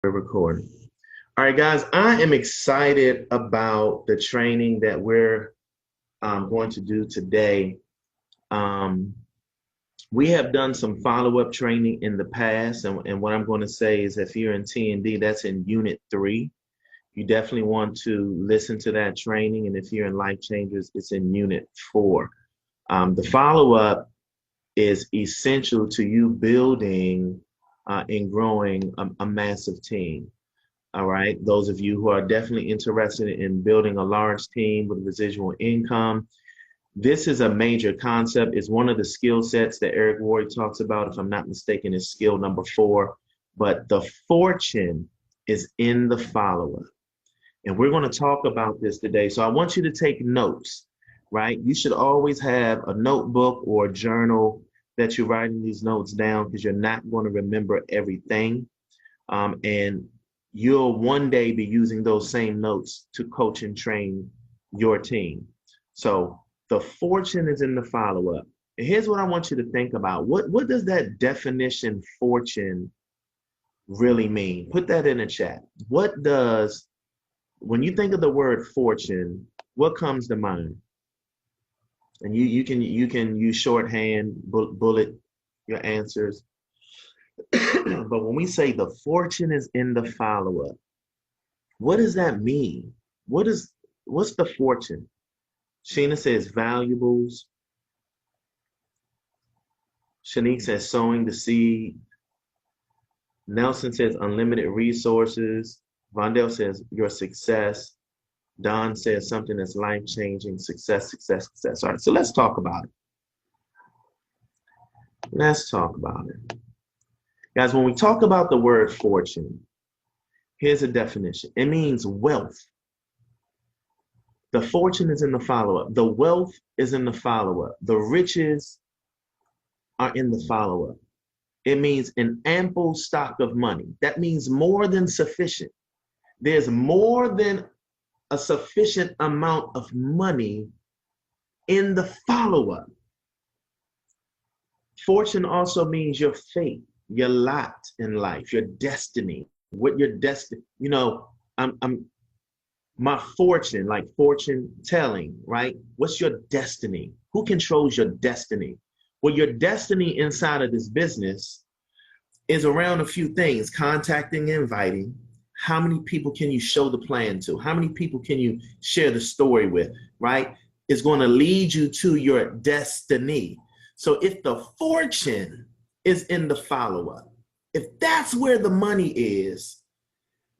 We're recording. All right, guys, I am excited about the training that we're going to do today. Um, we have done some follow-up training in the past, and what I'm going to say is if you're in T&D, that's in Unit 3. You definitely want to listen to that training, and if you're in Life Changers, it's in Unit 4. The follow-up is essential to you building and growing a massive team. All right. Those of you who are definitely interested in building a large team with residual income, this is a major concept. It's one of the skill sets that Eric Worre talks about. If I'm not mistaken, is skill number 4. But the fortune is in the follow-up. And we're going to talk about this today. So I want you to take notes, right? You should always have a notebook or a journal that you're writing these notes down because you're not going to remember everything. And you'll one day be using those same notes to coach and train your team. So the fortune is in the follow-up. And here's what I want you to think about. What does that definition fortune really mean? Put that in the chat. When you think of the word fortune, what comes to mind? And you can use shorthand, bullet your answers. But when we say the fortune is in the follow-up, what does that mean? What's the fortune? Sheena says valuables. Shanique says sowing the seed. Nelson says unlimited resources. Vondell says your success. Don says something that's life-changing. Success, success, success. All right, so let's talk about it. Let's talk about it. Guys, when we talk about the word fortune, here's a definition. It means wealth. The fortune is in the follow-up. The wealth is in the follow-up. The riches are in the follow-up. It means an ample stock of money. That means more than sufficient. There's more than a sufficient amount of money in the follow-up. Fortune also means your fate, your lot in life, your destiny, what your destiny, I'm my fortune, like fortune telling, right? What's your destiny? Who controls your destiny? Well, your destiny inside of this business is around a few things: contacting and inviting. How many people can you show the plan to? How many people can you share the story with, right? It's going to lead you to your destiny. So if the fortune is in the follow-up, if that's where the money is,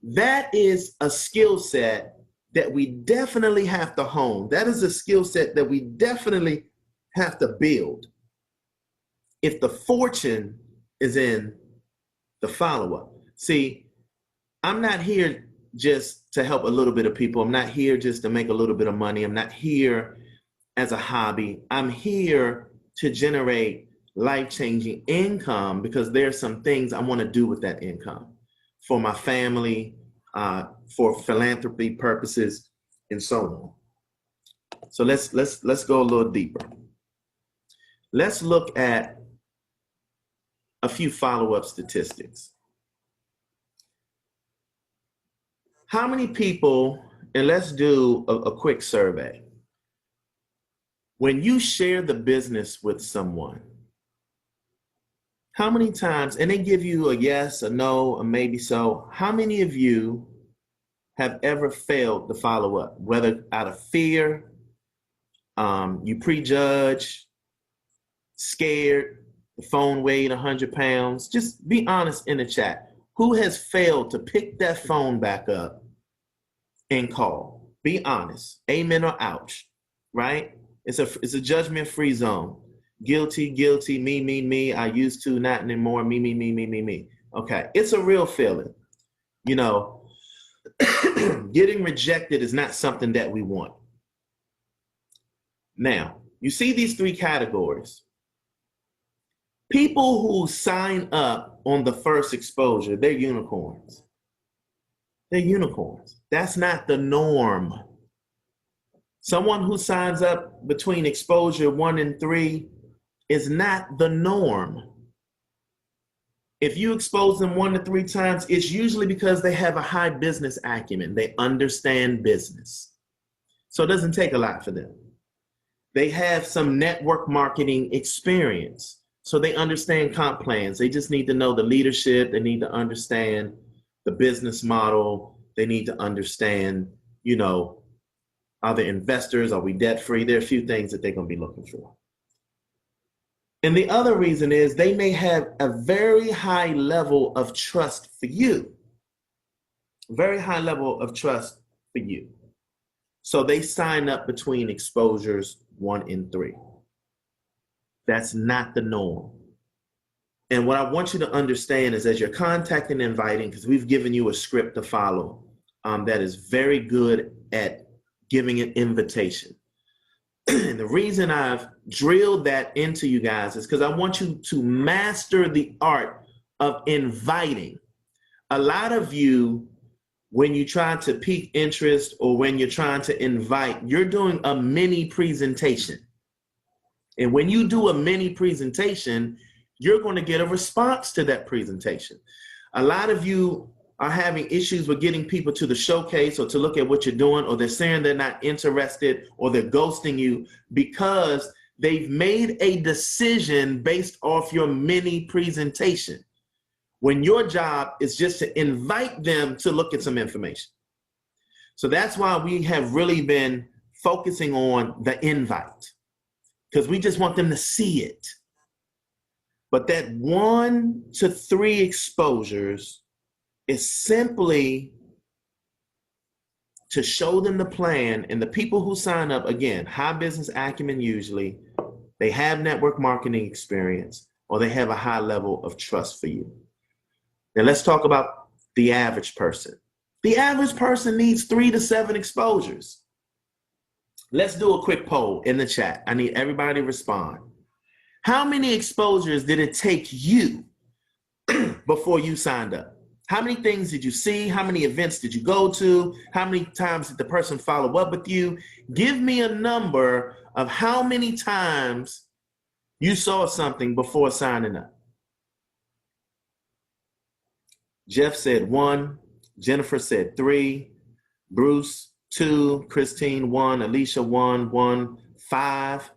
that is a skill set that we definitely have to hone. That is a skill set that we definitely have to build. If the fortune is in the follow-up. See, I'm not here just to help a little bit of people. I'm not here just to make a little bit of money. I'm not here as a hobby. I'm here to generate life-changing income because there's some things I want to do with that income for my family, for philanthropy purposes, and so on. So let's go a little deeper. Let's look at a few follow-up statistics. How many people, and let's do a quick survey. When you share the business with someone, how many times, and they give you a yes, a no, a maybe so, how many of you have ever failed to follow up, whether out of fear, you prejudge, scared, the phone weighed 100 pounds? Just be honest in the chat. Who has failed to pick that phone back up and call? Be honest. Amen or ouch, right? It's a judgment-free zone. Guilty, guilty, me, I used to, not anymore, me. Okay, it's a real feeling. Getting rejected is not something that we want. Now, you see these 3 categories. People who sign up on the first exposure, they're unicorns. They're unicorns. That's not the norm. Someone who signs up between exposure 1 and 3 is not the norm. If you expose them 1 to 3 times, it's usually because they have a high business acumen. They understand business. So it doesn't take a lot for them. They have some network marketing experience. So they understand comp plans. They just need to know the leadership. They need to understand the business model. They need to understand, are there investors? Are we debt free? There are a few things that they're going to be looking for. And the other reason is they may have a very high level of trust for you. Very high level of trust for you. So they sign up between exposures 1 and 3. That's not the norm. And what I want you to understand is as you're contacting and inviting, because we've given you a script to follow that is very good at giving an invitation. And the reason I've drilled that into you guys is because I want you to master the art of inviting. A lot of you, when you try to pique interest or when you're trying to invite, you're doing a mini presentation. And when you do a mini presentation, you're going to get a response to that presentation. A lot of you are having issues with getting people to the showcase or to look at what you're doing, or they're saying they're not interested, or they're ghosting you because they've made a decision based off your mini presentation, when your job is just to invite them to look at some information. So that's why we have really been focusing on the invite, because we just want them to see it. But that 1 to 3 exposures is simply to show them the plan. And the people who sign up, again, high business acumen usually, they have network marketing experience, or they have a high level of trust for you. Now let's talk about the average person. The average person needs 3 to 7 exposures. Let's do a quick poll in the chat. I need everybody to respond. How many exposures did it take you before you signed up? How many things did you see? How many events did you go to? How many times did the person follow up with you? Give me a number of how many times you saw something before signing up. Jeff said 1. Jennifer said 3. Bruce 2. Christine 1. Alicia 1. 1. 5.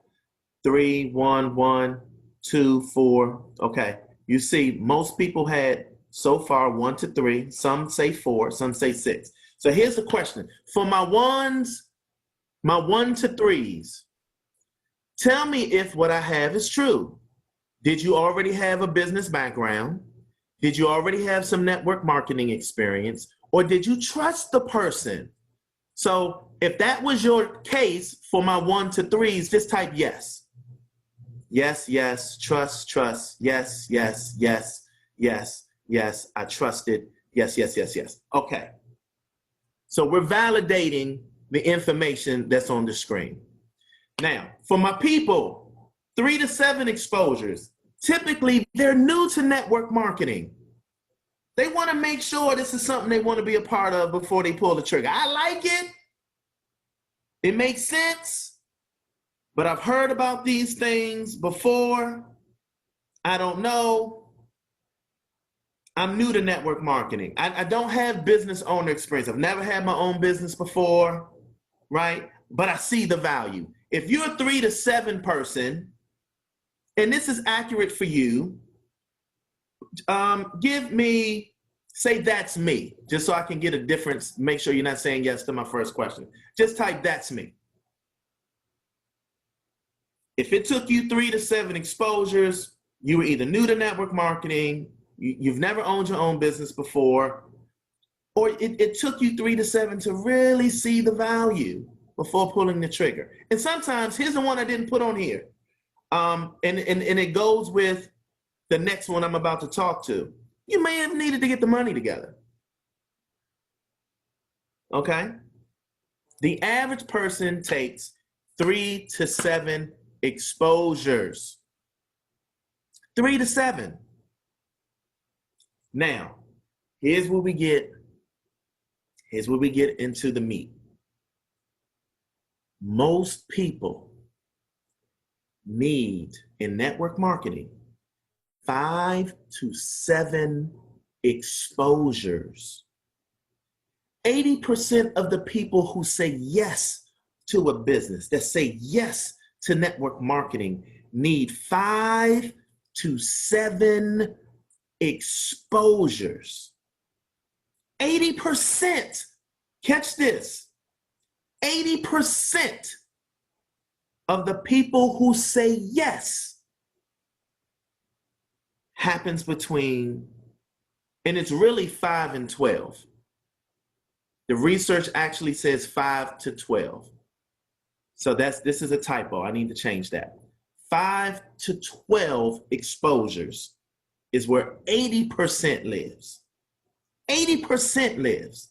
3. 1. 1. 2. 4. Okay. You see, most people had so far 1 to 3. Some say 4. Some say 6. So here's the question. For my 1 to 3s, tell me if what I have is true. Did you already have a business background? Did you already have some network marketing experience? Or did you trust the person? So if that was your case for my 1 to 3s, just type yes. Yes, yes, trust, trust, yes, yes, yes, yes, yes, I trust it. Yes, yes, yes, yes. Okay. So we're validating the information that's on the screen. Now, for my people, 3 to 7 exposures, typically they're new to network marketing. They want to make sure this is something they want to be a part of before they pull the trigger. I like it. It makes sense. But I've heard about these things before. I don't know. I'm new to network marketing. I don't have business owner experience. I've never had my own business before, right? But I see the value. If you're a 3 to 7 person, and this is accurate for you, give me, say that's me, just so I can get a difference. Make sure you're not saying yes to my first question. Just type that's me. If it took you 3 to 7 exposures, you were either new to network marketing, you've never owned your own business before, or it took you 3 to 7 to really see the value before pulling the trigger. And sometimes, here's the one I didn't put on here. And it goes with the next one I'm about to talk to. You may have needed to get the money together. Okay? The average person takes 3 to 7 exposures. 3 to 7. Now, here's where we get into the meat. Most people need, in network marketing, 5 to 7 exposures. 80% of the people who say yes to a business, that say yes to network marketing, need 5 to 7 exposures. 80%, catch this, 80% of the people who say yes happens between, and it's really 5 and 12. The research actually says 5 to 12. So this is a typo. I need to change that. 5 to 12 exposures is where 80% lives. 80% lives.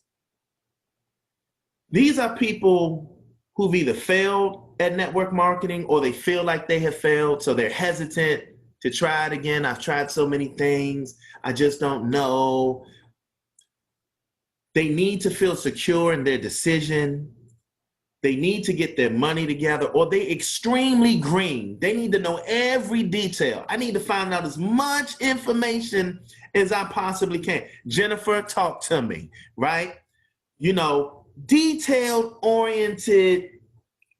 These are people who've either failed at network marketing or they feel like they have failed, so they're hesitant to try it again. I've tried so many things, I just don't know. They need to feel secure in their decision. They need to get their money together, or they extremely green. They need to know every detail. I need to find out as much information as I possibly can. Jennifer, talk to me, right? You know, detailed oriented,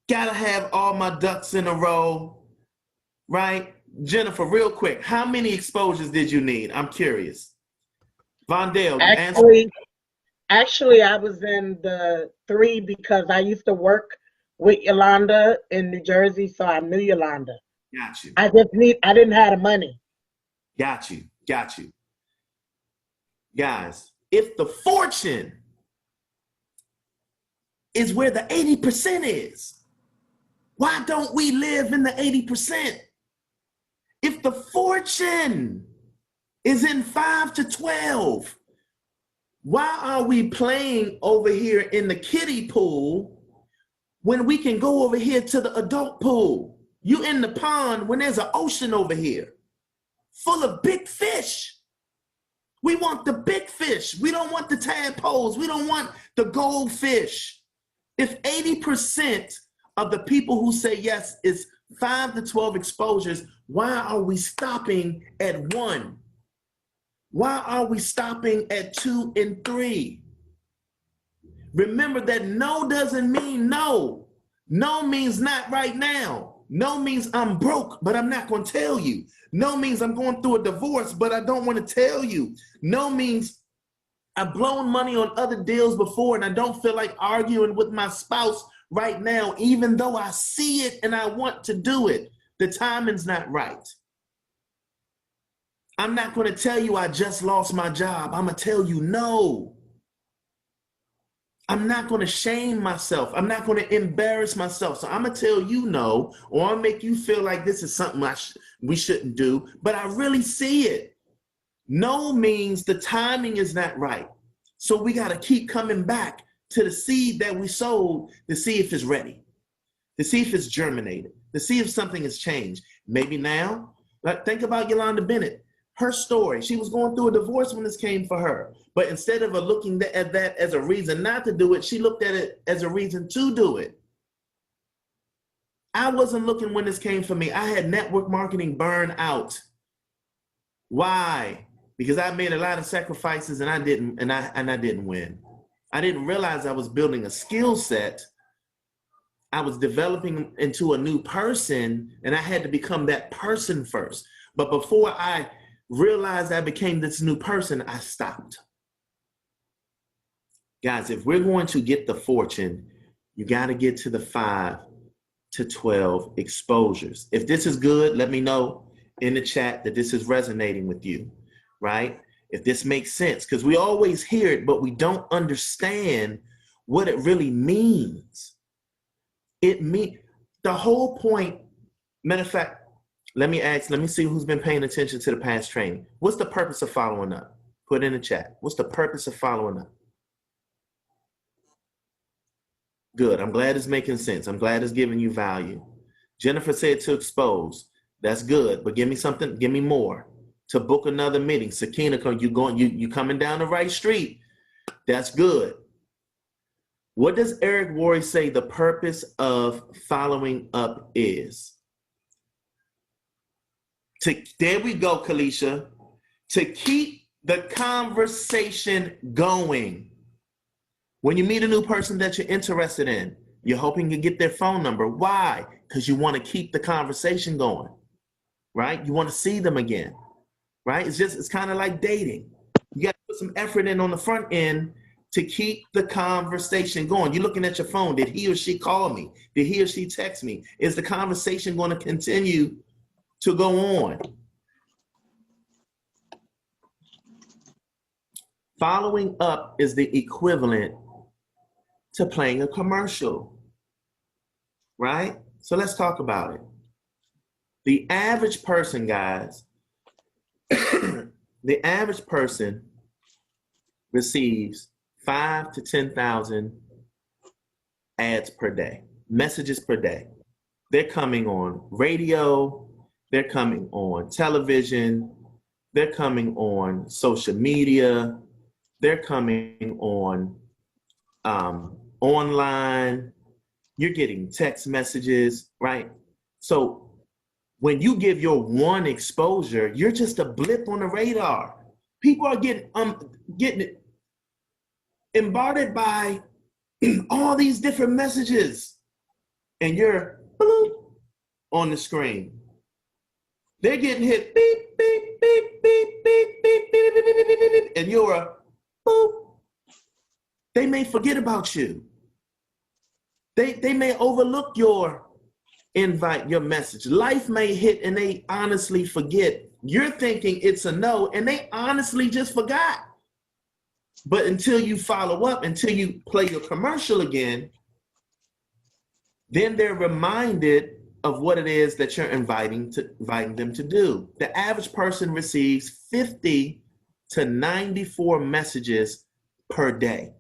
gotta have all my ducks in a row, right? Jennifer, real quick, how many exposures did you need? I'm curious. Vondale, you answer. Actually, I was in the 3 because I used to work with Yolanda in New Jersey, so I knew Yolanda. Got you. I didn't have the money. Got you. Guys, if the fortune is where the 80% is, why don't we live in the 80%? If the fortune is in 5 to 12, why are we playing over here in the kiddie pool when we can go over here to the adult pool? You in the pond when there's an ocean over here full of big fish. We want the big fish. We don't want the tadpoles. We don't want the goldfish. If 80% of the people who say yes is 5 to 12 exposures, why are we stopping at 1? Why are we stopping at 2 and 3? Remember that no doesn't mean no. No means not right now. No means I'm broke, but I'm not going to tell you. No means I'm going through a divorce, but I don't want to tell you. No means I've blown money on other deals before and I don't feel like arguing with my spouse right now, even though I see it and I want to do it. The timing's not right. I'm not going to tell you I just lost my job. I'm going to tell you no. I'm not going to shame myself. I'm not going to embarrass myself. So I'm going to tell you no, or I'll make you feel like this is something we shouldn't do, but I really see it. No means the timing is not right. So we got to keep coming back to the seed that we sowed to see if it's ready, to see if it's germinated, to see if something has changed. Maybe now, like think about Yolanda Bennett. Her story, she was going through a divorce when this came for her. But instead of looking at that as a reason not to do it, she looked at it as a reason to do it. I wasn't looking when this came for me. I had network marketing burn out. Why? Because I made a lot of sacrifices and I didn't win. I didn't realize I was building a skill set. I was developing into a new person and I had to become that person first. But before I realized I became this new person, I stopped. Guys, if we're going to get the fortune, you got to get to the 5 to 12 exposures. If this is good, let me know in the chat that this is resonating with you, right? If this makes sense, because we always hear it, but we don't understand what it really means. It means the whole point. Matter of fact, let me see who's been paying attention to the past training. What's the purpose of following up? Put in the chat. What's the purpose of following up? Good. I'm glad it's making sense. I'm glad it's giving you value. Jennifer said to expose. That's good, but give me something. Give me more. To book another meeting. Sakina, you coming down the right street. That's good. What does Eric Worre say the purpose of following up is? There we go, Kalisha. To keep the conversation going. When you meet a new person that you're interested in, you're hoping to get their phone number. Why? Because you want to keep the conversation going, right? You want to see them again, right? It's kind of like dating. You got to put some effort in on the front end to keep the conversation going. You're looking at your phone. Did he or she call me? Did he or she text me? Is the conversation going to continue to go on? Following up is the equivalent to playing a commercial, right? So let's talk about it. The average person, guys, the average person receives 5,000 to 10,000 ads per day, messages per day. They're coming on radio, they're coming on television, they're coming on social media, they're coming on online, you're getting text messages, right? So when you give your one exposure, you're just a blip on the radar. People are getting bombarded by all these different messages, and you're bloop on the screen. They're getting hit beep, beep, beep, beep, beep, beep, beep, beep, beep, beep, beep, beep, and you're a boop. They may forget about you. They may overlook your invite, your message. Life may hit and they honestly forget. You're thinking it's a no, and they honestly just forgot. But until you follow up, until you play your commercial again, then they're reminded of what it is that you're inviting them to do. The average person receives 50 to 94 messages per day.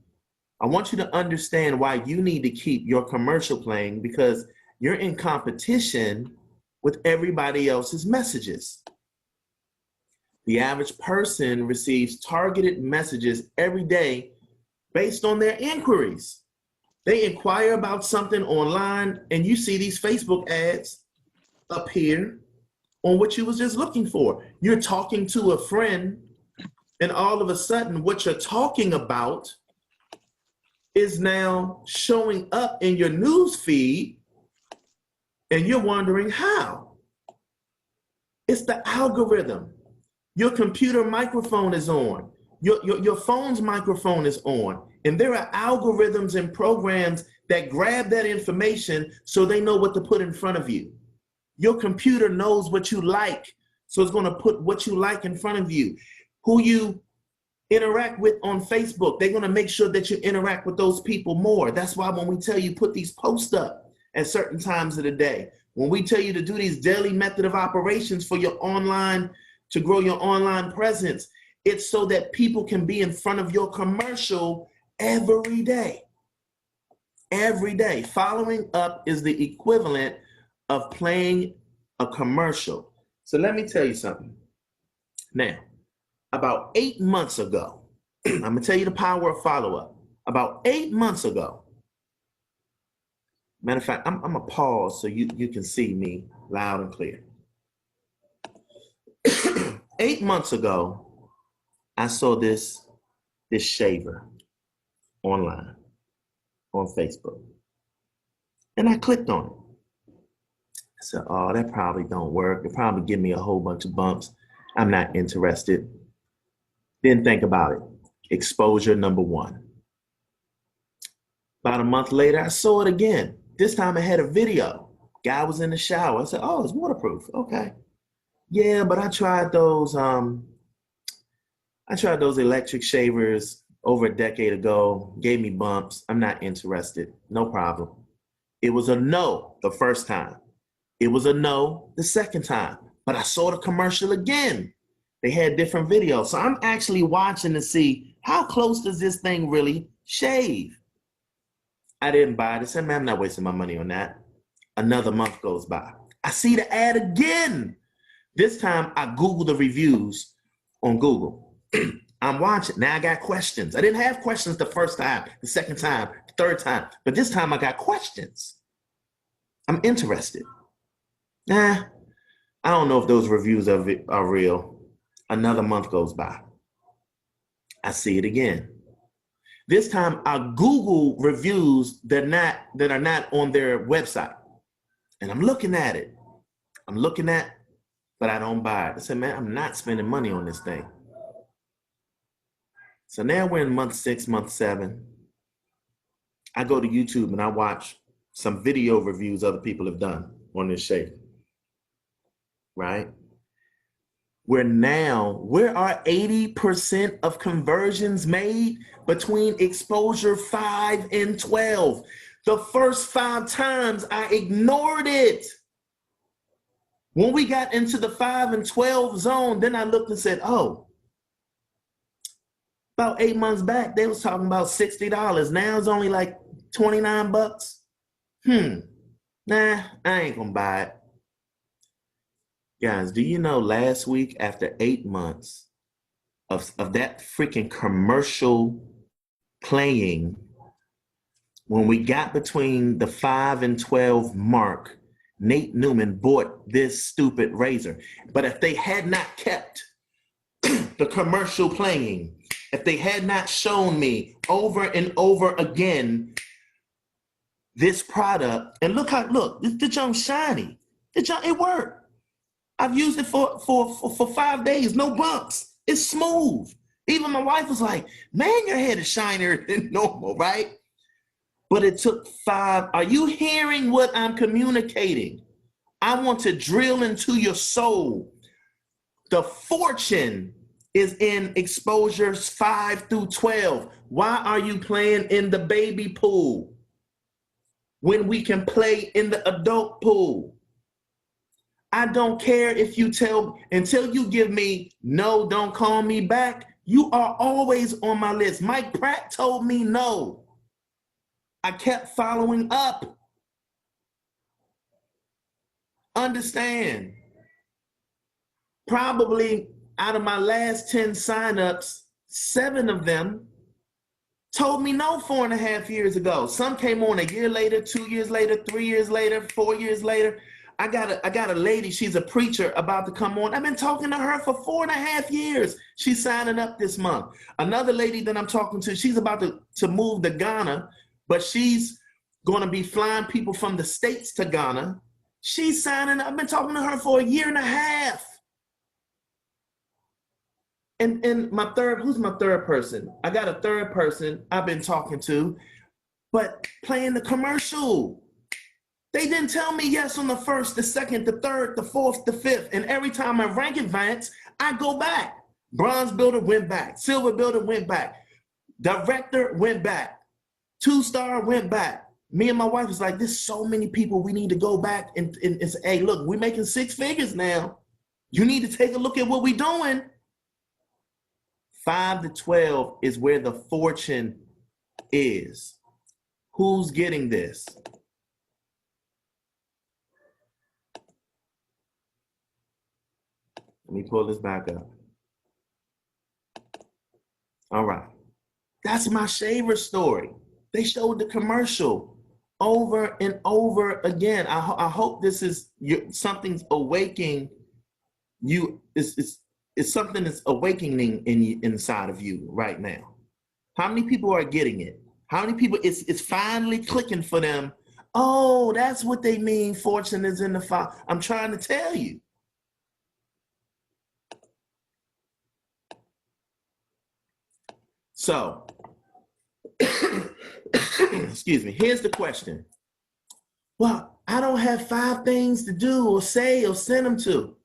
I want you to understand why you need to keep your commercial playing, because you're in competition with everybody else's messages. The average person receives targeted messages every day based on their inquiries. They inquire about something online, and you see these Facebook ads appear on what you was just looking for. You're talking to a friend, and all of a sudden what you're talking about is now showing up in your news feed, and you're wondering how. It's the algorithm. Your computer microphone is on. Your phone's microphone is on. And there are algorithms and programs that grab that information so they know what to put in front of you. Your computer knows what you like, so it's going to put what you like in front of you. Who you interact with on Facebook, they're going to make sure that you interact with those people more. That's why when we tell you put these posts up at certain times of the day, when we tell you to do these daily method of operations for your online, to grow your online presence, it's so that people can be in front of your commercial every day. Every day. Following up is the equivalent of playing a commercial. So let me tell you something. Now, about 8 months ago, I'm gonna tell you the power of follow-up. About 8 months ago, matter of fact, I'm gonna pause so you can see me loud and clear. 8 months ago, I saw this shaver online on Facebook, and I clicked on it. I said, oh, that probably don't work. It'll probably give me a whole bunch of bumps. I'm not interested. Didn't think about it. Exposure number one. About a month later, I saw it again. This time I had a video. Guy was in the shower. I said, oh, it's waterproof. Okay. Yeah, but I tried those electric shavers over a decade ago, gave me bumps. I'm not interested. No problem. It was a no the first time. It was a no the second time. But I saw the commercial again. They had different videos. So I'm actually watching to see how close does this thing really shave. I didn't buy it. I said, man, I'm not wasting my money on that. Another month goes by. I see the ad again. This time I Google the reviews on Google. I'm watching. Now I got questions. I didn't have questions the first time, the second time, the third time. But this time I got questions. I'm interested. I don't know if those reviews of it are real. Another month goes by. I see it again. This time I Google reviews that are not on their website. And I'm looking at it. But I don't buy it. I said, man, I'm not spending money on this thing. So now we're in month 6, month 7. I go to YouTube and I watch some video reviews other people have done on this shaver, right? Where are 80% of conversions made between exposure 5 and 12. The first 5 times I ignored it. When we got into the 5 and 12 zone, then I looked and said, oh, about 8 months back, they was talking about $60. Now it's only like 29 bucks. Nah, I ain't gonna buy it. Guys, do you know last week, after 8 months of that freaking commercial playing, when we got between the 5 and 12 mark, Nate Newman bought this stupid razor. But if they had not kept the commercial playing, if they had not shown me over and over again this product, and look, the junk's shiny. It worked. I've used it for 5 days, no bumps. It's smooth. Even my wife was like, man, your head is shinier than normal, right? But it took 5. Are you hearing what I'm communicating? I want to drill into your soul. The fortune is in exposures 5 through 12. Why are you playing in the baby pool when we can play in the adult pool? I don't care if you until you give me no, don't call me back. You are always on my list. Mike Pratt told me no. I kept following up. Understand, probably out of my last 10 signups, 7 of them told me no 4.5 years ago. Some came on a year later, 2 years later, 3 years later, 4 years later. I got a lady, she's a preacher about to come on. I've been talking to her for 4.5 years. She's signing up this month. Another lady that I'm talking to, she's about to move to Ghana, but she's going to be flying people from the States to Ghana. She's signing up. I've been talking to her for 1.5 years. And who's my third person? I got a third person I've been talking to, but playing the commercial. They didn't tell me yes on the 1st, the 2nd, the 3rd, the 4th, the 5th. And every time I rank advance, I go back. Bronze builder went back. Silver builder went back. Director went back. 2-star went back. Me and my wife was like, there's so many people, we need to go back and say, hey, look, we're making 6 figures now. You need to take a look at what we're doing. 5 to 12 is where the fortune is. Who's getting this? Let me pull this back up. All right. That's my shaver story. They showed the commercial over and over again. I hope this is something's awakening you. It's something that's awakening inside of you right now. How many people are getting it? How many people it's finally clicking for them? Oh, that's what they mean. Fortune is in the file. I'm trying to tell you. So, excuse me, here's the question. Well, I don't have 5 things to do or say or send them to.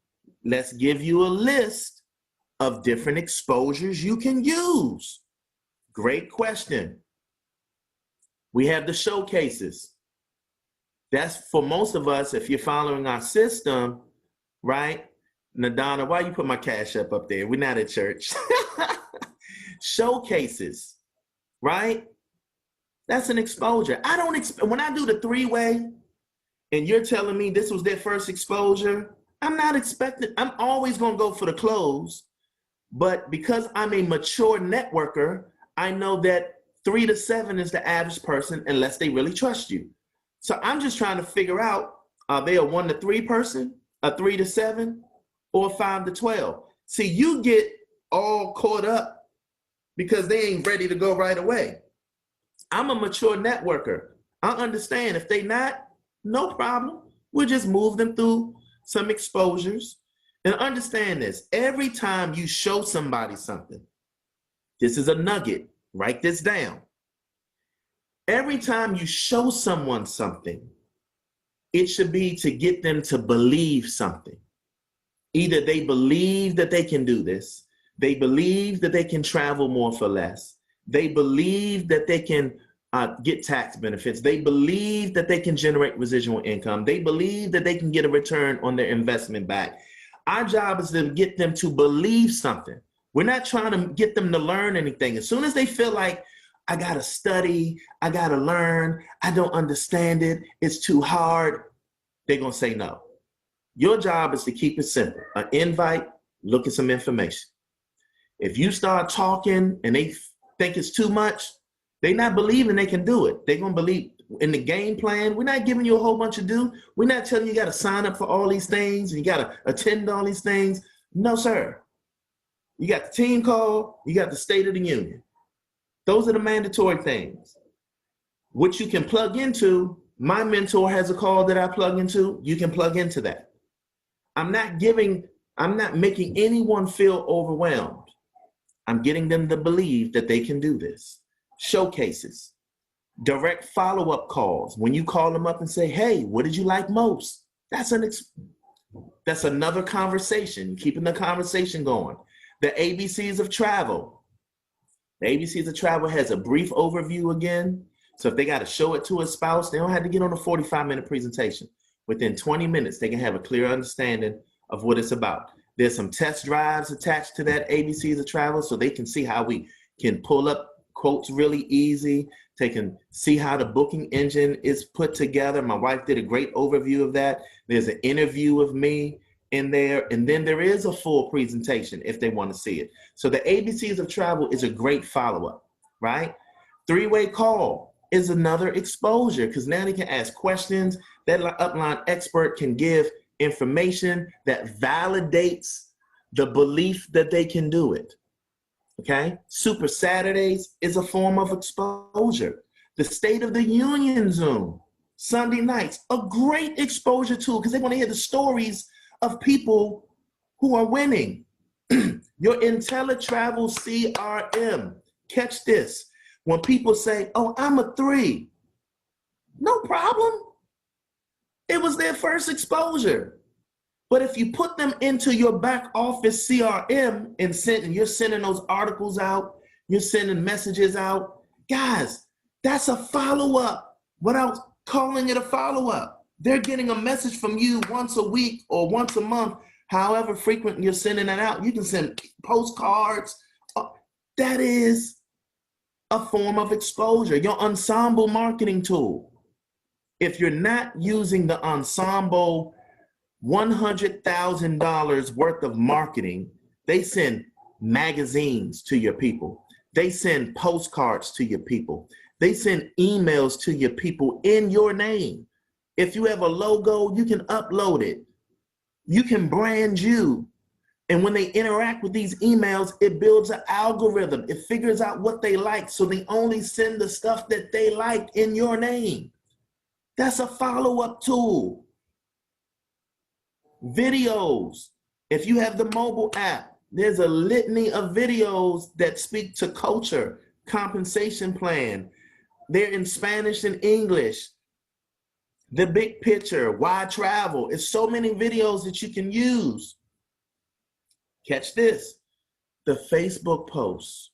Let's give you a list of different exposures you can use. Great question. We have the showcases. That's for most of us, if you're following our system, right? Nadana, why you put my cash up there? We're not at church. Showcases, right? That's an exposure. I don't expect, when I do the 3-way and you're telling me this was their first exposure, I'm not expecting, I'm always going to go for the close. But because I'm a mature networker, I know that 3 to 7 is the average person unless they really trust you. So I'm just trying to figure out, are they a 1 to 3 person? a 3 to 7, or a 5 to 12. See, you get all caught up because they ain't ready to go right away. I'm a mature networker. I understand if they not, no problem. We'll just move them through some exposures. And understand this, every time you show somebody something, this is a nugget, write this down. Every time you show someone something, it should be to get them to believe something. Either they believe that they can do this, they believe that they can travel more for less, they believe that they can get tax benefits, they believe that they can generate residual income, they believe that they can get a return on their investment back. Our job is to get them to believe something. We're not trying to get them to learn anything. As soon as they feel like, I gotta study, I gotta learn, I don't understand it, it's too hard, they're gonna say no. Your job is to keep it simple. An invite, look at some information. If you start talking and they think it's too much, they're not believing they can do it. They're gonna believe in the game plan. We're not giving you a whole bunch to do. We're not telling you gotta sign up for all these things and you gotta attend all these things. No, sir. You got the team call, you got the State of the Union. Those are the mandatory things. What you can plug into, my mentor has a call that I plug into, you can plug into that. I'm not making anyone feel overwhelmed. I'm getting them to believe that they can do this. Showcases, direct follow-up calls. When you call them up and say, hey, what did you like most? That's another conversation, keeping the conversation going. The ABCs of travel. The ABCs of travel has a brief overview again. So if they got to show it to a spouse, they don't have to get on a 45-minute presentation. Within 20 minutes, they can have a clear understanding of what it's about. There's some test drives attached to that ABCs of travel so they can see how we can pull up quotes really easy. They can see how the booking engine is put together. My wife did a great overview of that. There's an interview of me in there, and then there is a full presentation if they want to see it. So the ABCs of travel is a great follow-up, right? Three-way call is another exposure because now they can ask questions. That upline expert can give information that validates the belief that they can do it, okay? Super Saturdays is a form of exposure. The State of the Union Zoom, Sunday nights, a great exposure tool because they want to hear the stories of people who are winning. Your IntelliTravel CRM, catch this. When people say, oh, I'm a 3, no problem. It was their first exposure. But if you put them into your back office CRM and you're sending those articles out, you're sending messages out, guys, that's a follow-up without calling it a follow-up. They're getting a message from you once a week or once a month, however frequent you're sending it out. You can send postcards. That is a form of exposure. Your ensemble marketing tool. If you're not using the ensemble $100,000 worth of marketing, they send magazines to your people. They send postcards to your people. They send emails to your people in your name. If you have a logo, you can upload it. You can brand you. And when they interact with these emails, it builds an algorithm. It figures out what they like, so they only send the stuff that they like in your name. That's a follow-up tool. Videos. If you have the mobile app, there's a litany of videos that speak to culture, compensation plan. They're in Spanish and English. The big picture, why travel. It's so many videos that you can use. Catch this. The Facebook posts,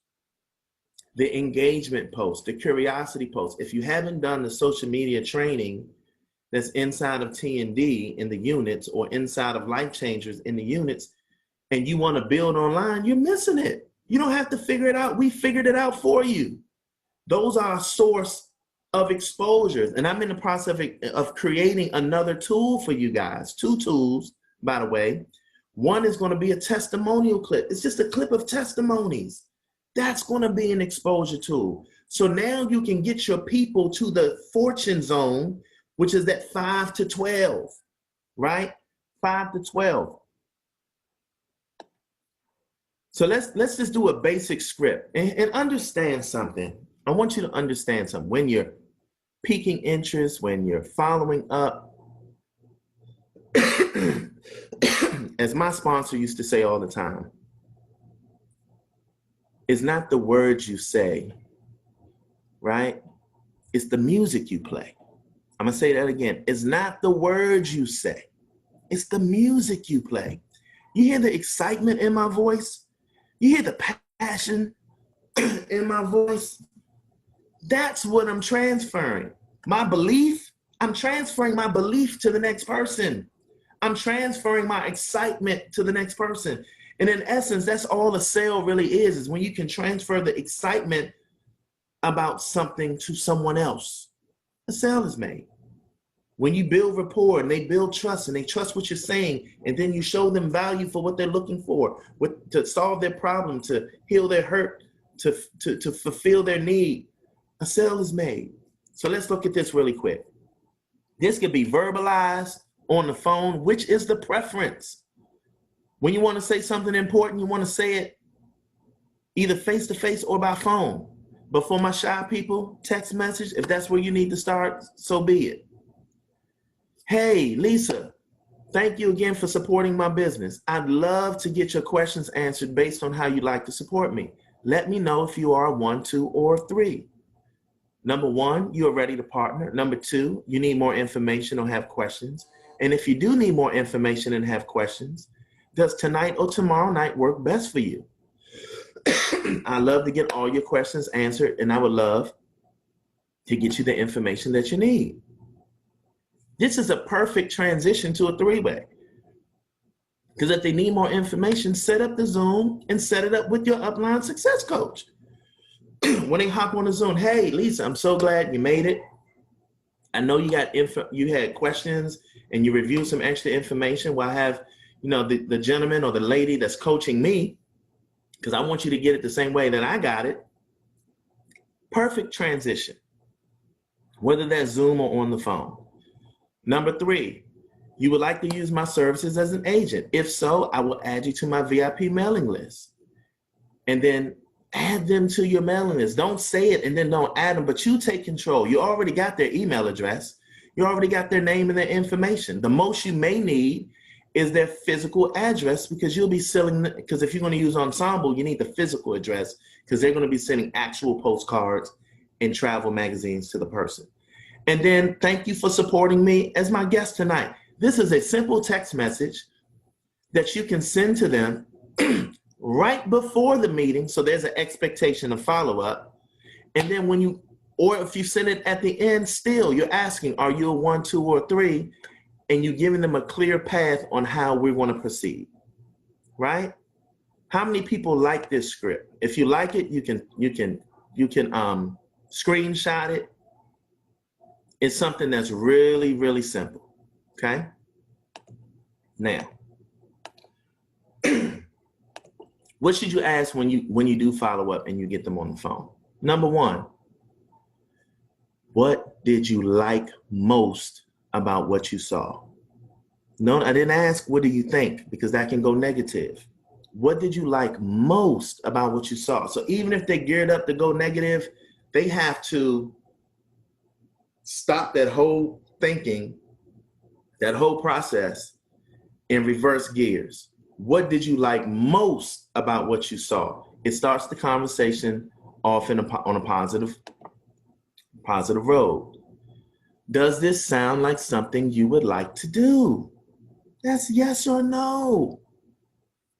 the engagement posts, the curiosity posts. If you haven't done the social media training that's inside of T&D in the units or inside of Life Changers in the units, and you want to build online, you're missing it. You don't have to figure it out. We figured it out for you. Those are a source of exposures. And I'm in the process of creating another tool for you guys. 2 tools, by the way. One is going to be a testimonial clip. It's just a clip of testimonies. That's going to be an exposure tool. So now you can get your people to the fortune zone, which is that 5 to 12, right? 5 to 12. So let's just do a basic script and understand something. I want you to understand something. When you're piquing interest, when you're following up, as my sponsor used to say all the time, it's not the words you say, right? It's the music you play. I'm gonna say that again. It's not the words you say. It's the music you play. You hear the excitement in my voice? You hear the passion in my voice? That's what I'm transferring. My belief, I'm transferring my belief to the next person. I'm transferring my excitement to the next person. And in essence, that's all a sale really is when you can transfer the excitement about something to someone else. A sale is made. When you build rapport and they build trust and they trust what you're saying, and then you show them value for what they're looking for, to solve their problem, to heal their hurt, to fulfill their need, a sale is made. So let's look at this really quick. This could be verbalized on the phone, which is the preference. When you want to say something important, you want to say it either face-to-face or by phone. But for my shy people, text message, if that's where you need to start, so be it. Hey, Lisa, thank you again for supporting my business. I'd love to get your questions answered based on how you'd like to support me. Let me know if you are 1, 2, or 3. Number 1, you are ready to partner. Number 2, you need more information or have questions. And if you do need more information and have questions, does tonight or tomorrow night work best for you? I love to get all your questions answered, and I would love to get you the information that you need. This is a perfect transition to a 3-way. Because if they need more information, set up the Zoom and set it up with your upline success coach. When they hop on the Zoom, hey, Lisa, I'm so glad you made it. I know you got you had questions and you reviewed some extra information. Well, I have, the gentleman or the lady that's coaching me, because I want you to get it the same way that I got it. Perfect transition, whether that's Zoom or on the phone. Number 3, you would like to use my services as an agent. If so, I will add you to my VIP mailing list. And then add them to your mailing list. Don't say it and then don't add them, but you take control. You already got their email address. You already got their name and their information. The most you may need is their physical address, because you'll be selling, because if you're going to use Ensemble, you need the physical address, because they're going to be sending actual postcards and travel magazines to the person. And then thank you for supporting me as my guest tonight. This is a simple text message that you can send to them right before the meeting, so there's an expectation of follow-up. And then or if you send it at the end, still, you're asking, are you a 1, 2, or 3? And you're giving them a clear path on how we want to proceed, right? How many people like this script? If you like it, you can screenshot it. It's something that's really, really simple, okay? Now, what should you ask when you do follow up and you get them on the phone? Number 1, what did you like most about what you saw? No, I didn't ask, what do you think? Because that can go negative. What did you like most about what you saw? So even if they're geared up to go negative, they have to stop that whole thinking, that whole process, and reverse gears. What did you like most about what you saw? It starts the conversation off on a positive road. Does this sound like something you would like to do? That's yes or no.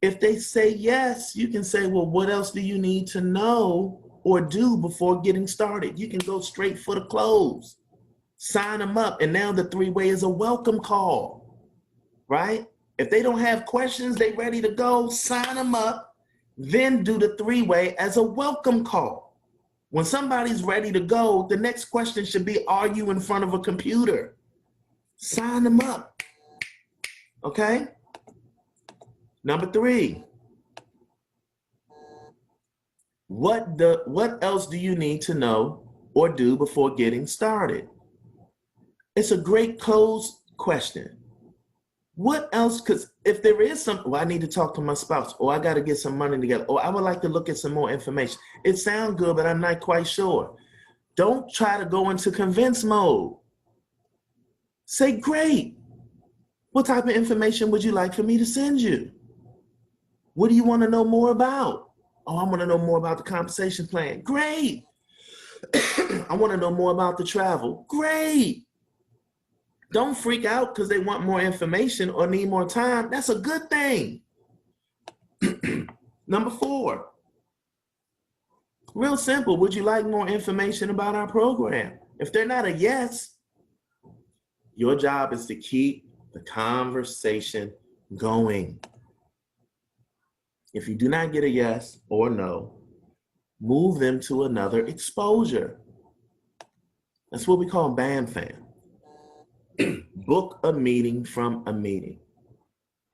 If they say yes, you can say, well, what else do you need to know or do before getting started? You can go straight for the close. Sign them up, and now the 3-way is a welcome call, right? If they don't have questions, they ready to go, sign them up, then do the 3-way as a welcome call. When somebody's ready to go, the next question should be, are you in front of a computer? Sign them up, okay? Number 3, what else do you need to know or do before getting started? It's a great close question. What else? Because if there is something, well, I need to talk to my spouse, or I got to get some money together, or I would like to look at some more information. It sounds good, but I'm not quite sure. Don't try to go into convince mode. Say, great. What type of information would you like for me to send you? What do you want to know more about? Oh, I want to know more about the compensation plan. Great. I want to know more about the travel. Great. Don't freak out because they want more information or need more time. That's a good thing. Number 4, real simple. Would you like more information about our program? If they're not a yes, your job is to keep the conversation going. If you do not get a yes or no, move them to another exposure. That's what we call BAM-FAM. Book a meeting from a meeting.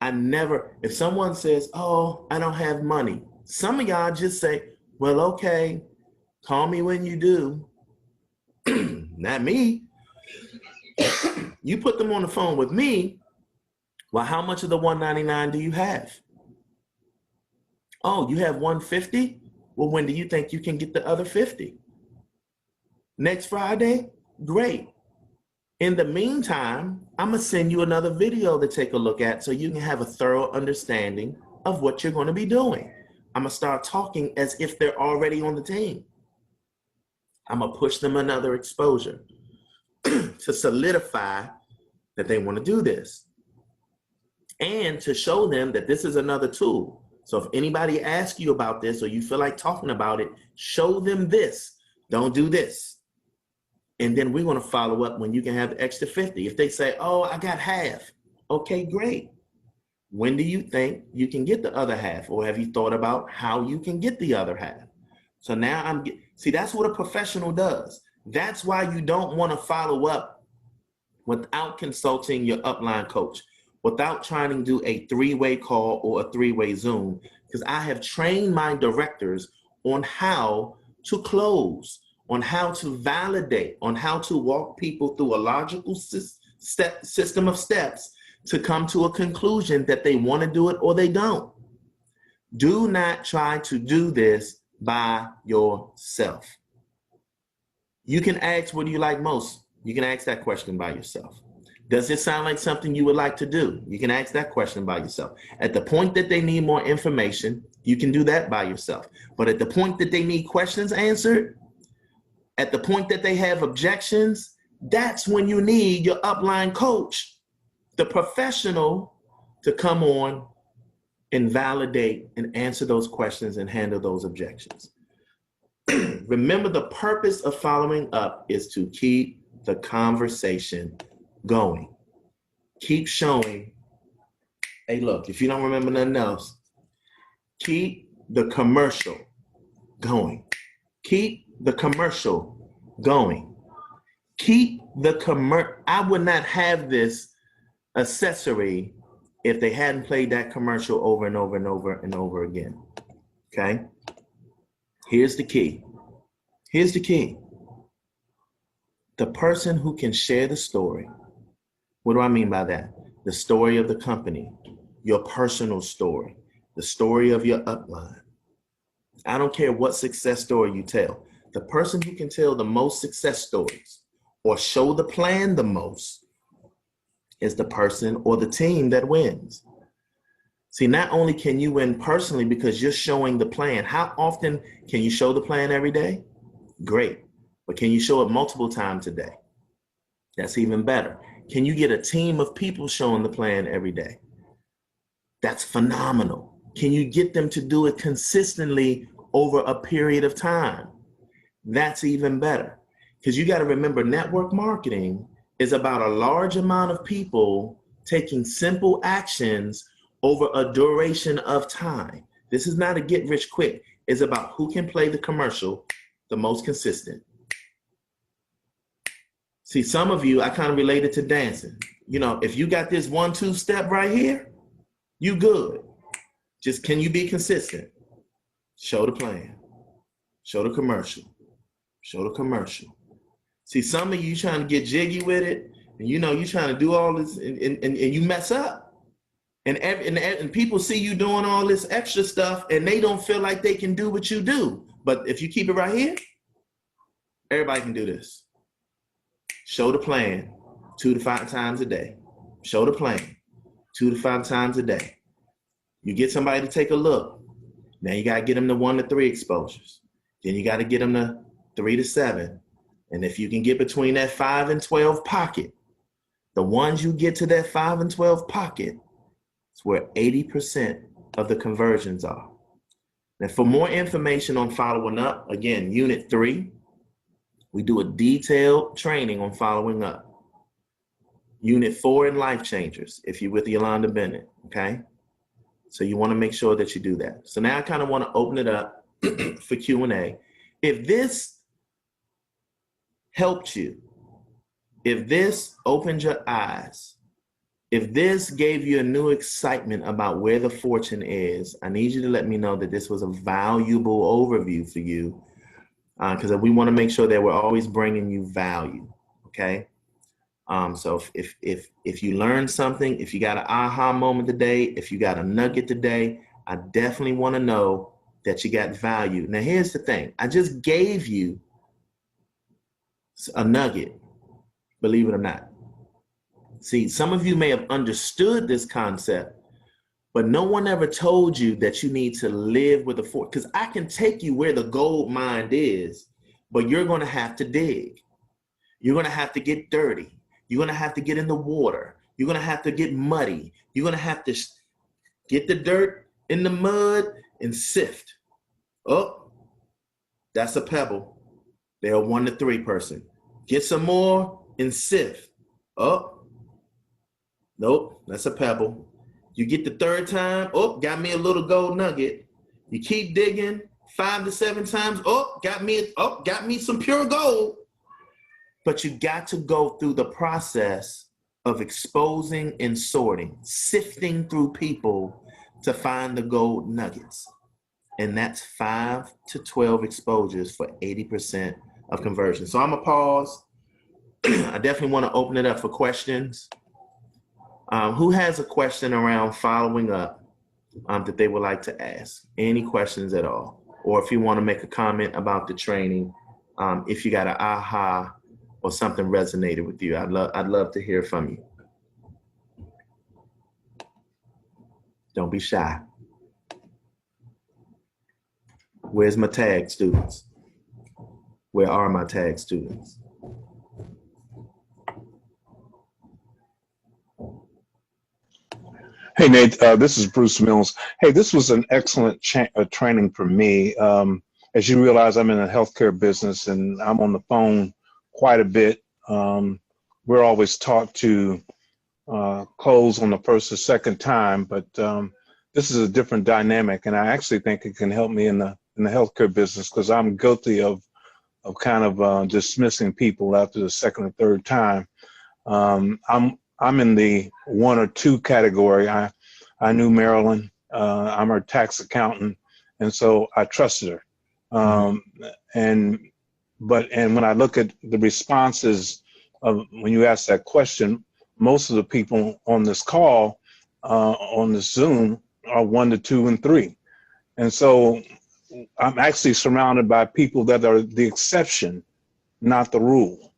If someone says, oh, I don't have money, some of y'all just say, well, okay, call me when you do. Not me. You put them on the phone with me. Well, how much of the $199 do you have? Oh, you have $150? Well, when do you think you can get the other $50? Next Friday? Great. In the meantime, I'm going to send you another video to take a look at so you can have a thorough understanding of what you're going to be doing. I'm going to start talking as if they're already on the team. I'm going to push them another exposure to solidify that they want to do this and to show them that this is another tool. So if anybody asks you about this or you feel like talking about it, show them this. Don't do this. And then we're going to follow up when you can have the extra 50. If they say, oh, I got half. Okay, great. When do you think you can get the other half? Or have you thought about how you can get the other half? So now see, that's what a professional does. That's why you don't want to follow up without consulting your upline coach, without trying to do a 3-way call or a 3-way Zoom, because I have trained my directors on how to close, on how to validate, on how to walk people through a logical system of steps to come to a conclusion that they want to do it or they don't. Do not try to do this by yourself. You can ask, what do you like most? You can ask that question by yourself. Does it sound like something you would like to do? You can ask that question by yourself. At the point that they need more information, you can do that by yourself. But at the point that they need questions answered, at the point that they have objections, that's when you need your upline coach, the professional, to come on and validate and answer those questions and handle those objections. Remember, the purpose of following up is to keep the conversation going. Keep showing, hey, look, if you don't remember nothing else, keep the commercial going. Keep the commercial going. Keep the I would not have this accessory if they hadn't played that commercial over and over and over and over again. Okay? Here's the key. Here's the key. The person who can share the story. What do I mean by that? The story of the company, your personal story, the story of your upline. I don't care what success story you tell. The person who can tell the most success stories or show the plan the most is the person or the team that wins. See, not only can you win personally because you're showing the plan. How often can you show the plan every day? Great. But can you show it multiple times a day? That's even better. Can you get a team of people showing the plan every day? That's phenomenal. Can you get them to do it consistently over a period of time? That's even better. Because you got to remember, network marketing is about a large amount of people taking simple actions over a duration of time. This is not a get rich quick. It's about who can play the commercial the most consistent. See, some of you, I kind of related to dancing. You know, if you got this 1-2 step right here, you good. Just, can you be consistent? Show the plan. Show the commercial. Show the commercial. See, some of you trying to get jiggy with it, and you know, you trying to do all this, and you mess up. And people see you doing all this extra stuff and they don't feel like they can do what you do. But if you keep it right here, everybody can do this. Show the plan 2 to 5 times a day. Show the plan 2 to 5 times a day. You get somebody to take a look. Now you got to get them to 1 to 3 exposures. Then you got to get them to 3 to 7. And if you can get between that 5 and 12 pocket, the ones you get to that 5 and 12 pocket, it's where 80% of the conversions are. And for more information on following up, again, Unit 3, we do a detailed training on following up. Unit 4 in Life Changers, if you're with Yolanda Bennett, okay? So you want to make sure that you do that. So now I kind of want to open it up for Q&A. If this helped you, if this opened your eyes, if this gave you a new excitement about where the fortune is, I need you to let me know that this was a valuable overview for you, because we want to make sure that we're always bringing you value, okay? So if you learned something, if you got an aha moment today, if you got a nugget today, I definitely want to know that you got value. Now, here's the thing. I just gave you a nugget, believe it or not. See, some of you may have understood this concept, but no one ever told you that you need to live with a fork. Because I can take you where the gold mine is, but you're going to have to dig. You're going to have to get dirty. You're going to have to get in the water. You're going to have to get muddy. You're going to have to get the dirt in the mud and sift. Oh, that's a pebble. They're a 1 to 3 person. Get some more and sift. Oh, nope, that's a pebble. You get the 3rd time, oh, got me a little gold nugget. You keep digging 5 to 7 times, oh, got me some pure gold. But you got to go through the process of exposing and sorting, sifting through people to find the gold nuggets. And that's 5 to 12 exposures for 80% of conversion. So I'm gonna pause. I definitely want to open it up for questions. Who has a question around following up that they would like to ask? Any questions at all? Or if you want to make a comment about the training, if you got an aha or something resonated with you, I'd love to hear from you. Don't be shy. Where's my tag students? Where are my tag students? Hey, Nate, this is Bruce Mills. Hey, this was an excellent training for me. As you realize, I'm in the healthcare business and I'm on the phone quite a bit. We're always taught to close on the first or second time, but this is a different dynamic, and I actually think it can help me in the healthcare business, because I'm guilty of kind of dismissing people after the second or third time. I'm in the 1 or 2 category. I knew Marilyn. I'm her tax accountant, and so I trusted her. And when I look at the responses of when you ask that question, most of the people on this call, on the Zoom, are 1 to 2 and 3, and so I'm actually surrounded by people that are the exception, not the rule.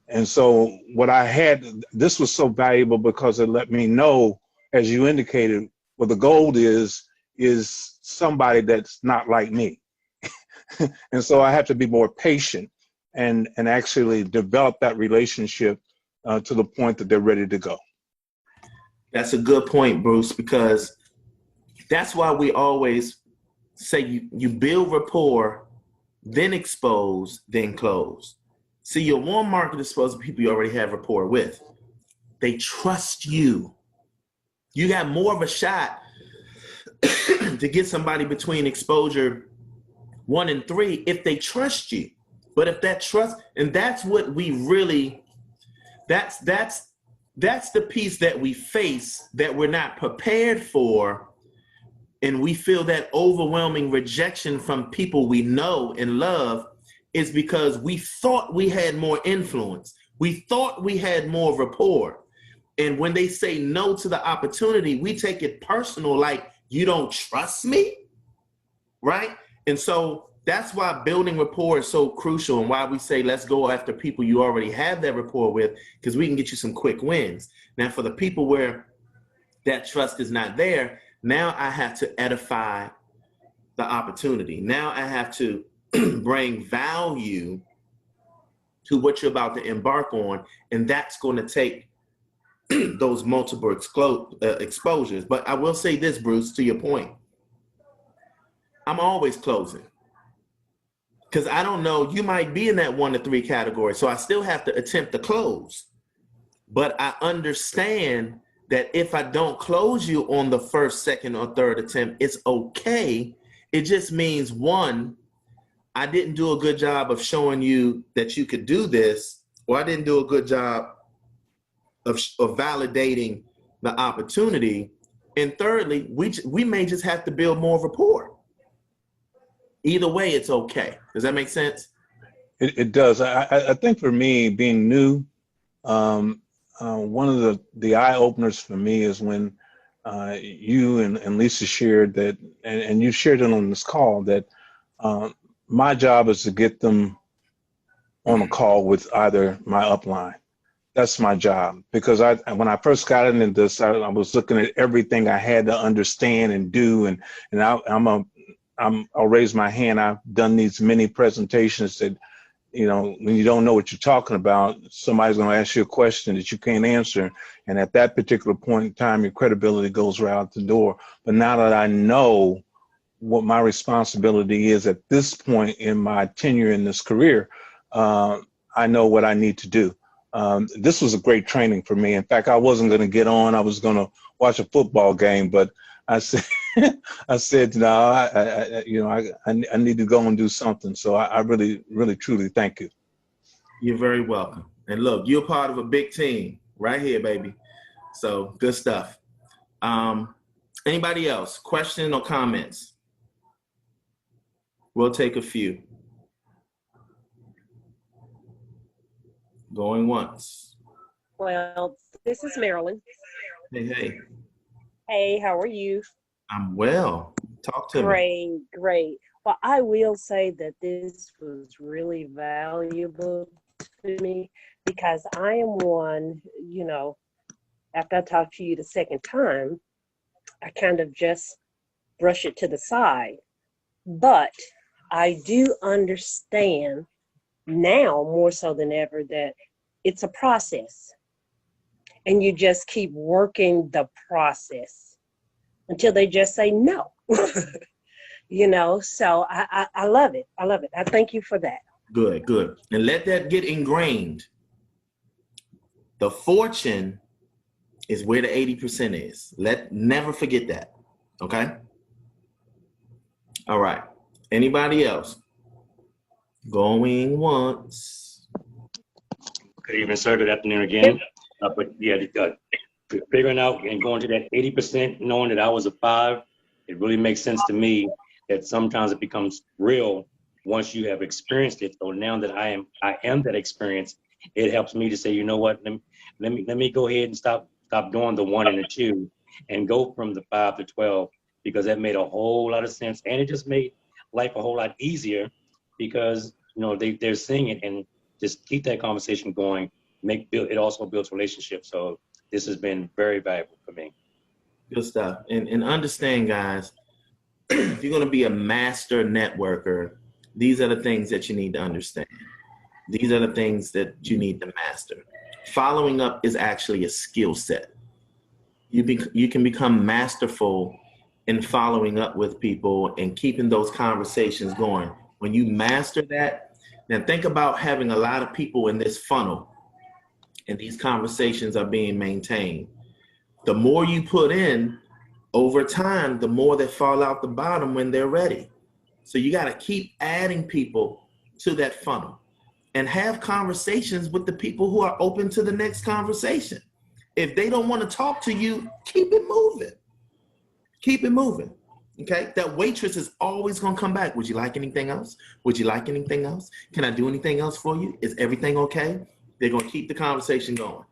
And so what I had, this was so valuable because it let me know, as you indicated, what the gold is somebody that's not like me. And so I have to be more patient and actually develop that relationship to the point that they're ready to go. That's a good point, Bruce, because that's why we always say you build rapport, then expose, then close. See, your warm market is supposed to be people you already have rapport with. They trust you. You got more of a shot to get somebody between exposure 1 and 3 if they trust you. But if that trust, and that's what we really, that's the piece that we face that we're not prepared for. And we feel that overwhelming rejection from people we know and love is because we thought we had more influence. We thought we had more rapport. And when they say no to the opportunity, we take it personal, like, you don't trust me, right? And so that's why building rapport is so crucial, and why we say let's go after people you already have that rapport with, because we can get you some quick wins. Now, for the people where that trust is not there, now I have to edify the opportunity. Now I have to bring value to what you're about to embark on, and that's going to take those multiple exposures. But I will say this, Bruce, to your point, I'm always closing, because I don't know, you might be in that 1 to 3 category, so I still have to attempt to close. But I understand that if I don't close you on the first, second, or third attempt, it's okay. It just means, one, I didn't do a good job of showing you that you could do this, or I didn't do a good job of validating the opportunity. And thirdly, we may just have to build more rapport. Either way, it's okay. Does that make sense? It does. I think for me, being new, one of the eye openers for me is when you and Lisa shared that, and you shared it on this call, that my job is to get them on a call with either my upline. That's my job, because when I first got into this, I was looking at everything I had to understand and do, and I'll raise my hand. I've done these many presentations that, you know, when you don't know what you're talking about, somebody's going to ask you a question that you can't answer, and at that particular point in time, your credibility goes right out the door. But now that I know what my responsibility is at this point in my tenure in this career, I know what I need to do. This was a great training for me. In fact, I wasn't going to get on. I was going to watch a football game, but I said, no, I need to go and do something. So I really, really, truly thank you. You're very welcome. And look, you're part of a big team right here, baby. So good stuff. Anybody else? Question or comments? We'll take a few. Going once. Well, this is Marilyn. Hey, hey. Hey, how are you? I'm well. Talk to me. Great, great. Well, I will say that this was really valuable to me, because I am one, you know, after I talked to you the second time, I kind of just brush it to the side. But I do understand now more so than ever that it's a process, and you just keep working the process until they just say no. You know, so I love it. I love it. I thank you for that. Good, good. And let that get ingrained. The fortune is where the 80% is. Never forget that. Okay? All right. Anybody else? Going once. Good evening, sir. Good afternoon again. But yeah, figuring out and going to that 80%, knowing that I was a 5, it really makes sense to me that sometimes it becomes real once you have experienced it. So now that I am that experience, it helps me to say, you know what, let me go ahead and stop doing the 1 and the 2 and go from the 5 to 12, because that made a whole lot of sense, and it just made life a whole lot easier, because you know they're seeing it, and just keep that conversation going. It also builds relationships. So this has been very valuable for me. Good stuff. And understand, guys, if you're going to be a master networker, these are the things that you need to understand. These are the things that you need to master. Following up is actually a skill set. You can become masterful in following up with people and keeping those conversations going. When you master that, then think about having a lot of people in this funnel, and these conversations are being maintained. The more you put in over time, the more they fall out the bottom when they're ready. So you got to keep adding people to that funnel and have conversations with the people who are open to the next conversation. If they don't want to talk to you, keep it moving. Keep it moving. Okay? That waitress is always going to come back. Would you like anything else? Would you like anything else? Can I do anything else for you? Is everything okay? They're going to keep the conversation going.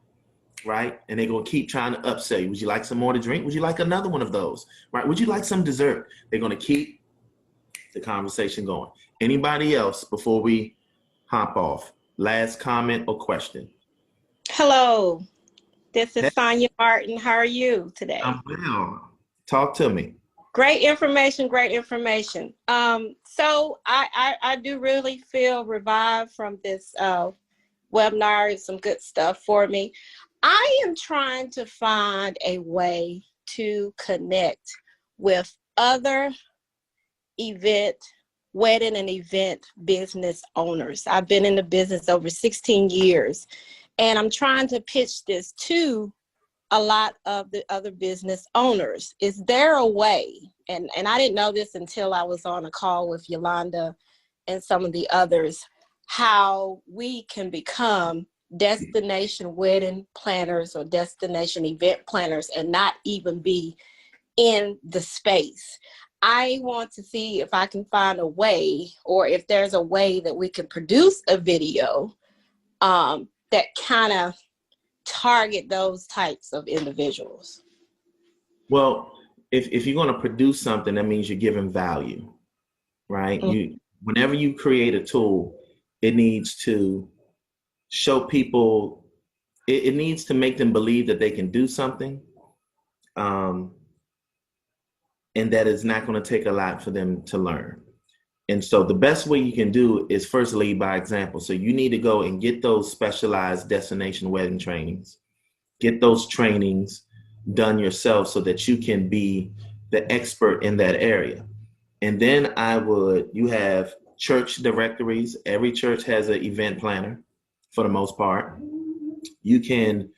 right? And they're going to keep trying to upsell you. Would you like some more to drink? Would you like another one of those, right? Would you like some dessert? They're going to keep the conversation going. Anybody else before we hop off? Last comment or question? Hello, this is Sonia Martin. How are you today? I'm well. Talk to me. Great information, great information. So I do really feel revived from this webinar. It's some good stuff for me. I am trying to find a way to connect with other wedding and event business owners. I've been in the business over 16 years, and I'm trying to pitch this to a lot of the other business owners. Is there a way, and I didn't know this until I was on a call with Yolanda and some of the others, how we can become destination wedding planners or destination event planners and not even be in the space. I want to see if I can find a way, or if there's a way that we can produce a video that kind of target those types of individuals. Well, if you're going to produce something, that means you're giving value, right? Mm-hmm. Whenever you create a tool, it needs to show people, it needs to make them believe that they can do something, and that it's not going to take a lot for them to learn. And so the best way you can do is first lead by example. So you need to go and get those specialized destination wedding trainings, get those trainings done yourself so that you can be the expert in that area. And then you have church directories. Every church has an event planner for the most part. You can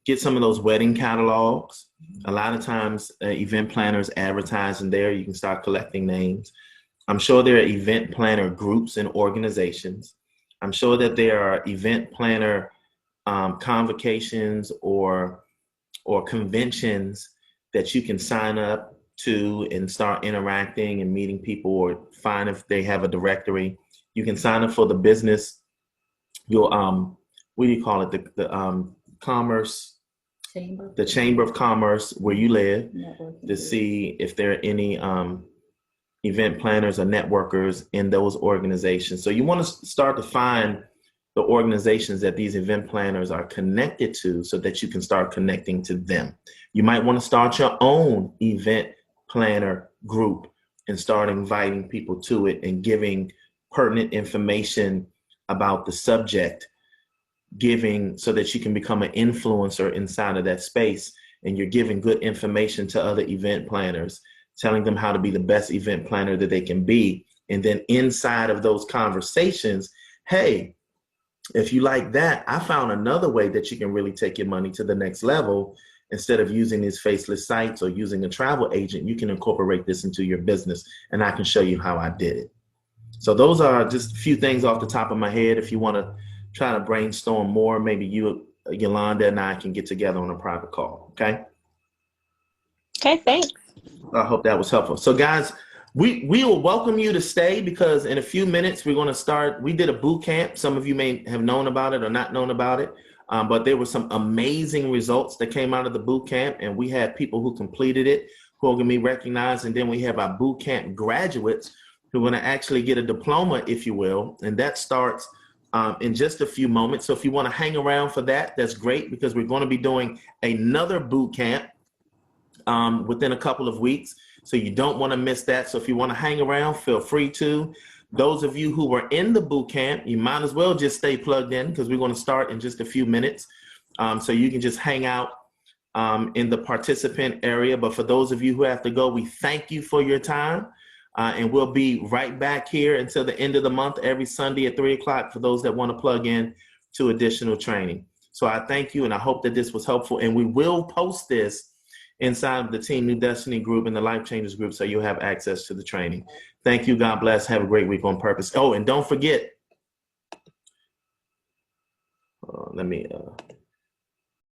get some of those wedding catalogs. A lot of times event planners advertise in there. You can start collecting names. I'm sure there are event planner groups and organizations. I'm sure that there are event planner convocations or conventions that you can sign up to and start interacting and meeting people, or find if they have a directory. You can sign up for the business, your what do you call it? The commerce. The Chamber of Commerce where you live, to see if there are any event planners or networkers in those organizations. So you want to start to find the organizations that these event planners are connected to so that you can start connecting to them. You might want to start your own event planner group and start inviting people to it and giving pertinent information about the subject, giving so that you can become an influencer inside of that space, and you're giving good information to other event planners, telling them how to be the best event planner that they can be. And then inside of those conversations, hey, if you like that, I found another way that you can really take your money to the next level. Instead of using these faceless sites or using a travel agent, you can incorporate this into your business, and I can show you how I did it. So those are just a few things off the top of my head. If you want to try to brainstorm more, maybe you, Yolanda, and I can get together on a private call, okay? Okay, thanks. I hope that was helpful. So guys, we will welcome you to stay, because in a few minutes we're going to start. We did a boot camp. Some of you may have known about it or not known about it, but there were some amazing results that came out of the boot camp, and we had people who completed it who are going to be recognized. And then we have our boot camp graduates who are going to actually get a diploma, if you will, and that starts in just a few moments. So if you want to hang around for that, that's great, because we're going to be doing another boot camp within a couple of weeks. So you don't want to miss that. So if you want to hang around, feel free to. Those of you who were in the boot camp, you might as well just stay plugged in, because we're going to start in just a few minutes. So you can just hang out in the participant area. But for those of you who have to go, we thank you for your time. And we'll be right back here until the end of the month, every Sunday at 3 o'clock for those that want to plug in to additional training. So I thank you, and I hope that this was helpful. And we will post this inside of the Team New Destiny group and the Life Changers group, so you'll have access to the training. Thank you. God bless. Have a great week on purpose. Oh, and don't forget, let me